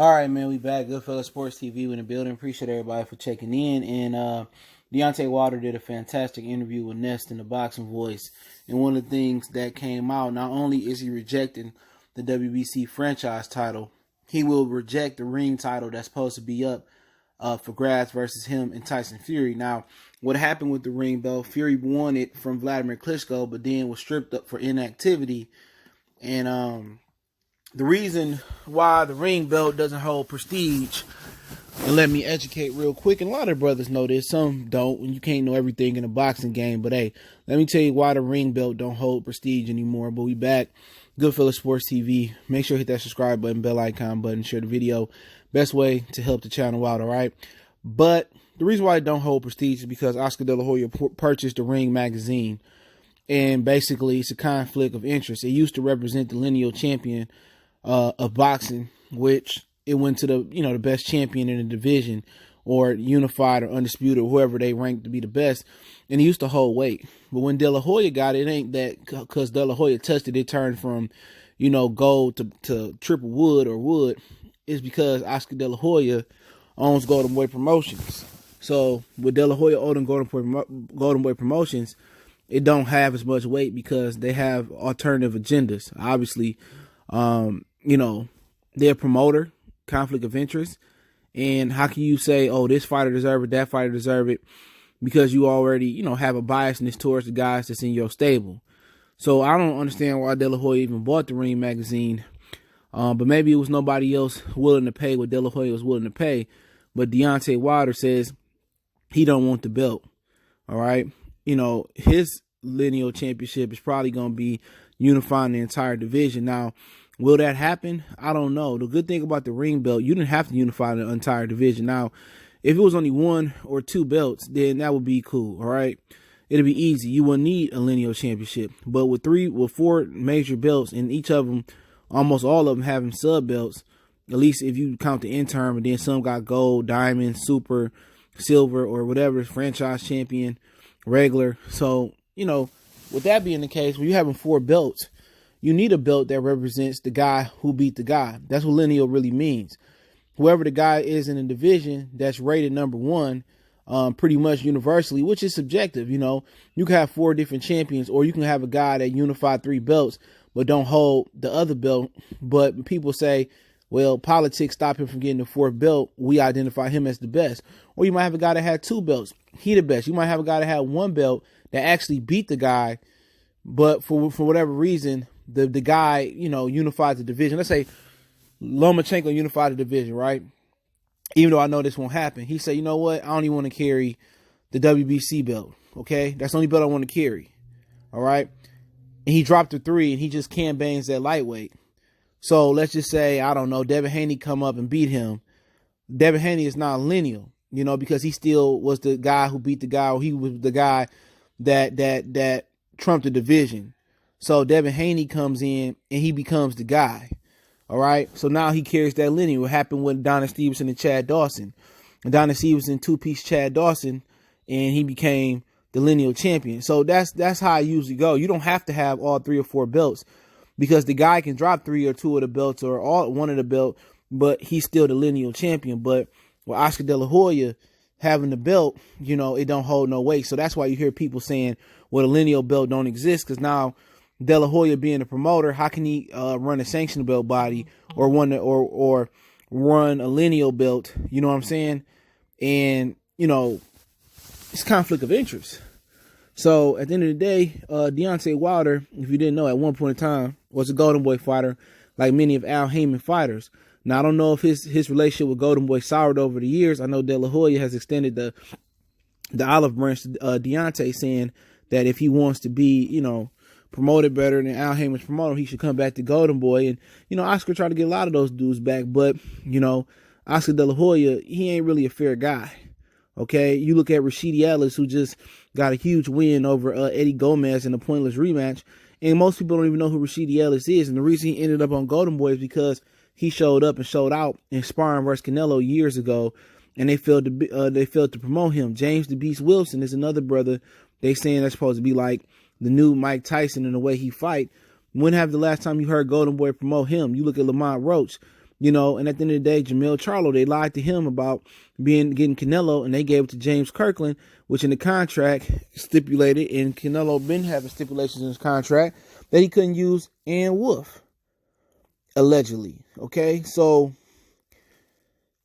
All right, man, we back. Goodfellas Sports TV in the building. Appreciate everybody for checking in. And Deontay Wilder did a fantastic interview with Nest in the Boxing Voice. And one of the things that came out, not only is he rejecting the WBC franchise title, he will reject the ring title that's supposed to be up for grabs versus him and Tyson Fury. Now, what happened with the ring belt? Fury won it from Vladimir Klitschko, but then was stripped up for inactivity. And the reason why the ring belt doesn't hold prestige, and let me educate real quick, and a lot of brothers know this, some don't, and you can't know everything in a boxing game, but hey, let me tell you why the ring belt don't hold prestige anymore. But we back, Goodfellas Sports TV. Make sure to hit that subscribe button, bell icon button, share the video. Best way to help the channel out, all right? But the reason why it don't hold prestige is because Oscar De La Hoya purchased the Ring magazine, and basically it's a conflict of interest. It used to represent the lineal champion of boxing, which it went to the best champion in the division, or unified or undisputed, or whoever they ranked to be the best, and he used to hold weight. But when De La Hoya got it, it ain't that because De La Hoya touched it, it turned from gold to triple wood or wood. It's because Oscar De La Hoya owns Golden Boy Promotions. So with De La Hoya owning Golden Boy Promotions, it don't have as much weight because they have alternative agendas. Obviously, they're a promoter, conflict of interest. And how can you say, oh, this fighter deserve it, that fighter deserve it? Because you already, have a biasness towards the guys that's in your stable. So I don't understand why De La Hoya even bought the Ring magazine. But maybe it was nobody else willing to pay what De La Hoya was willing to pay. But Deontay Wilder says he don't want the belt. All right. His lineal championship is probably going to be unifying the entire division. Now, will that happen? I don't know. The good thing about the ring belt, you didn't have to unify the entire division. Now, if it was only one or two belts, then that would be cool. All right. It'll be easy. You wouldn't need a lineal championship. But with four major belts, and each of them, almost all of them having sub belts, at least if you count the interim, and then some got gold, diamond, super, silver, or whatever, franchise champion, regular. So, with that being the case, when you're having four belts, you need a belt that represents the guy who beat the guy. That's what lineal really means. Whoever the guy is in the division that's rated number one, pretty much universally, which is subjective. You can have four different champions, or you can have a guy that unified three belts but don't hold the other belt. But people say, well, politics stop him from getting the fourth belt. We identify him as the best. Or you might have a guy that had two belts. He the best. You might have a guy that had one belt that actually beat the guy, but for whatever reason, the guy, unified the division. Let's say Lomachenko unified the division, right? Even though I know this won't happen. He said, you know what? I don't even want to carry the WBC belt. Okay. That's the only belt I want to carry. All right. And he dropped to 3 and he just bangs that lightweight. So let's just say, I don't know, Devin Haney come up and beat him. Devin Haney is not lineal, because he still was the guy who beat the guy, or he was the guy that trumped the division. So Devin Haney comes in and he becomes the guy. All right. So now he carries that lineal. What happened with Donna Stevenson and Chad Dawson? And Donna Stevenson two-piece Chad Dawson, and he became the lineal champion. So that's how I usually go. You don't have to have all 3 or 4 belts, because the guy can drop 3 or 2 of the belts, or all one of the belt, but he's still the lineal champion. But with Oscar De La Hoya having the belt, it don't hold no weight. So that's why you hear people saying, well, the lineal belt don't exist, because now De La Hoya being a promoter, how can he run a sanctioned belt body, or run a lineal belt? You know what I'm saying? And it's conflict of interest. So at the end of the day, Deontay Wilder, if you didn't know, at one point in time was a Golden Boy fighter, like many of Al Heyman fighters. Now I don't know if his relationship with Golden Boy soured over the years. I know De La Hoya has extended the olive branch to Deontay, saying that if he wants to be, promoted better than Al Heyman's promoter, he should come back to Golden Boy. And, Oscar tried to get a lot of those dudes back, but, Oscar De La Hoya, he ain't really a fair guy. Okay. You look at Rashidi Ellis, who just got a huge win over Eddie Gomez in a pointless rematch. And most people don't even know who Rashidi Ellis is. And the reason he ended up on Golden Boy is because he showed up and showed out in sparring versus Canelo years ago, and they failed to promote him. James the Beast Wilson is another brother they saying that's supposed to be like the new Mike Tyson in the way he fight. When have the last time you heard Golden Boy promote him? You look at Lamont Roach. And at the end of the day, Jamel Charlo, they lied to him about getting Canelo, and they gave it to James Kirkland, which in the contract stipulated, and Canelo been having stipulations in his contract that he couldn't use Ann Wolf, allegedly. Okay, so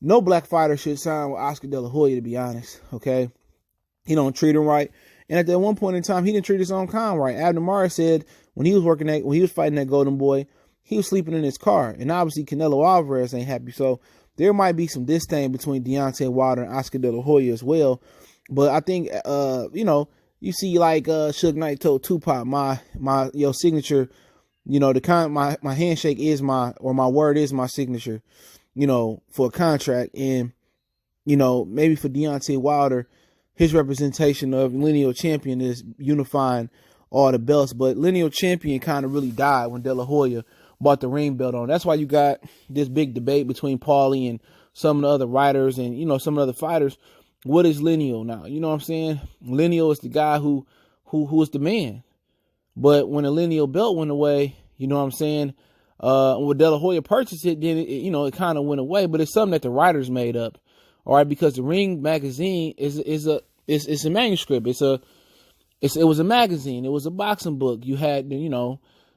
no black fighter should sign with Oscar De La Hoya, to be honest. Okay, he don't treat him right, and at that one point in time, he didn't treat his own kind right. Abner Mara said when he was fighting that Golden Boy, he was sleeping in his car, and obviously Canelo Alvarez ain't happy. So there might be some disdain between Deontay Wilder and Oscar De La Hoya as well. But I think, you see like Suge Knight told Tupac, my signature, my handshake is my word is my signature, for a contract. And, maybe for Deontay Wilder, his representation of Lineal Champion is unifying all the belts. But Lineal Champion kind of really died when De La Hoya bought the ring belt on. That's why you got this big debate between Paulie and some of the other writers and, some of the other fighters. What is Lineal now? You know what I'm saying? Lineal is the guy who is the man. But when the Lineal belt went away, you know what I'm saying? When De La Hoya purchased it, then it kind of went away. But it's something that the writers made up. All right, because the Ring magazine is a manuscript. It was a magazine. It was a boxing book. You had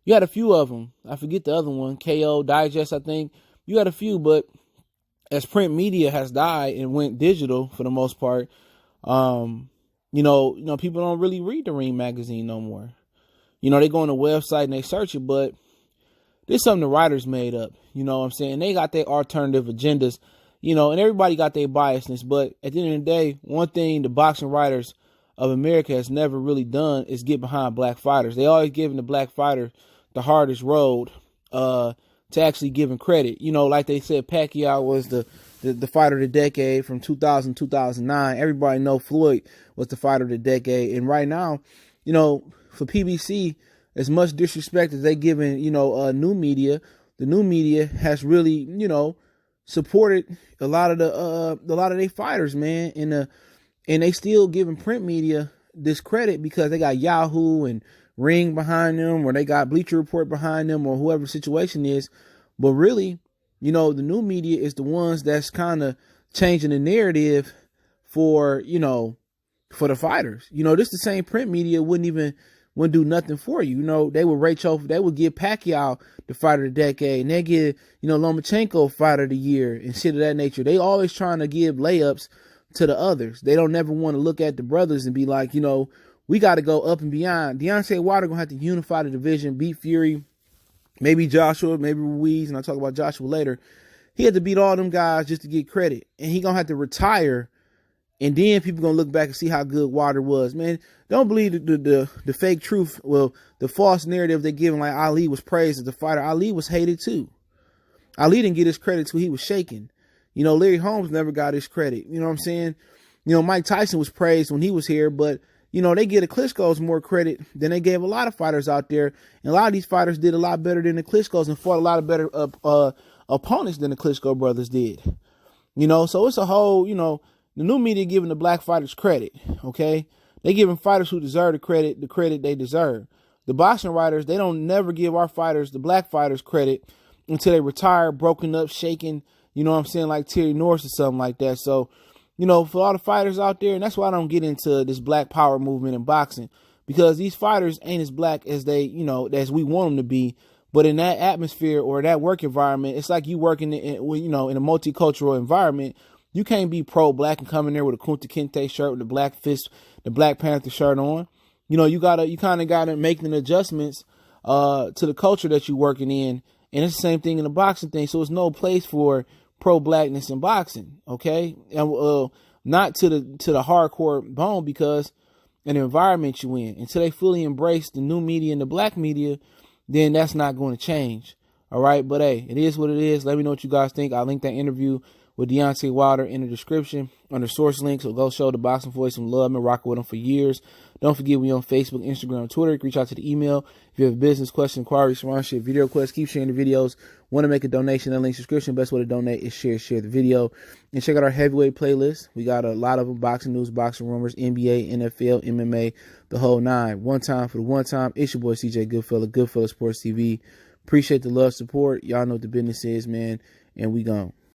you had a few of them. I forget the other one, KO Digest, I think. You had a few, but as print media has died and went digital for the most part, people don't really read the Ring magazine no more. They go on the website and they search it, but this is something the writers made up. You know what I'm saying? They got their alternative agendas, and everybody got their biasness. But at the end of the day, one thing the boxing writers of America has never really done is get behind black fighters. They always giving the black fighter the hardest road to actually giving credit. Like they said, Pacquiao was the fighter of the decade from 2000 2009. Everybody know Floyd was the fighter of the decade. And right now, for PBC, as much disrespect as they giving, new media, the new media has really, supported a lot of their fighters, man. And they still giving print media this credit because they got Yahoo and Ring behind them, or they got Bleacher Report behind them, or whoever the situation is. But really, the new media is the ones that's kind of changing the narrative for the fighters. This the same print media wouldn't do nothing for you. They would they would give Pacquiao the fighter of the decade, and they give, Lomachenko fighter of the year and shit of that nature. They always trying to give layups to the others. They don't never want to look at the brothers and be like, we got to go up and beyond. Deontay Wilder going to have to unify the division, beat Fury, maybe Joshua, maybe Ruiz, and I'll talk about Joshua later. He had to beat all them guys just to get credit, and he going to have to retire, and then people going to look back and see how good Wilder was. Man, don't believe the fake truth, the false narrative they're giving, like Ali was praised as the fighter. Ali was hated too. Ali didn't get his credit till he was shaking. Larry Holmes never got his credit. You know what I'm saying? Mike Tyson was praised when he was here, but they give the Klitschko's more credit than they gave a lot of fighters out there. And a lot of these fighters did a lot better than the Klitschko's and fought a lot of better opponents than the Klitschko brothers did. So it's a whole, the new media giving the black fighters credit, okay? They giving fighters who deserve the credit they deserve. The boxing writers, they don't never give our fighters, the black fighters, credit until they retire, broken up, shaken, like Terry Norris or something like that. So, for all the fighters out there, and that's why I don't get into this black power movement in boxing, because these fighters ain't as black as they, as we want them to be. But in that atmosphere or that work environment, it's like you working in a multicultural environment. You can't be pro-black and come in there with a Kunta Kinte shirt with the Black Fist, the Black Panther shirt on. You kind of gotta make the adjustments to the culture that you're working in, and it's the same thing in the boxing thing. So there's no place for pro-blackness in boxing, okay? And not to the hardcore bone, because in the environment you in, until they fully embrace the new media and the black media, then that's not going to change. All right, but hey, it is what it is. Let me know what you guys think. I'll link that interview with Deontay Wilder in the description under source link. So go show the Boxing Voice some love. I've been rocking with them for years. Don't forget, we on Facebook, Instagram, Twitter. Reach out to the email if you have a business question, inquiry, sponsorship, video request. Keep sharing the videos. Want to make a donation? That link subscription. Best way to donate is share the video. And check out our heavyweight playlist. We got a lot of them: boxing news, boxing rumors, NBA, NFL, MMA, the whole nine. One time for the one time. It's your boy CJ Goodfella, Goodfella Sports TV. Appreciate the love, support. Y'all know what the business is, man. and we gone.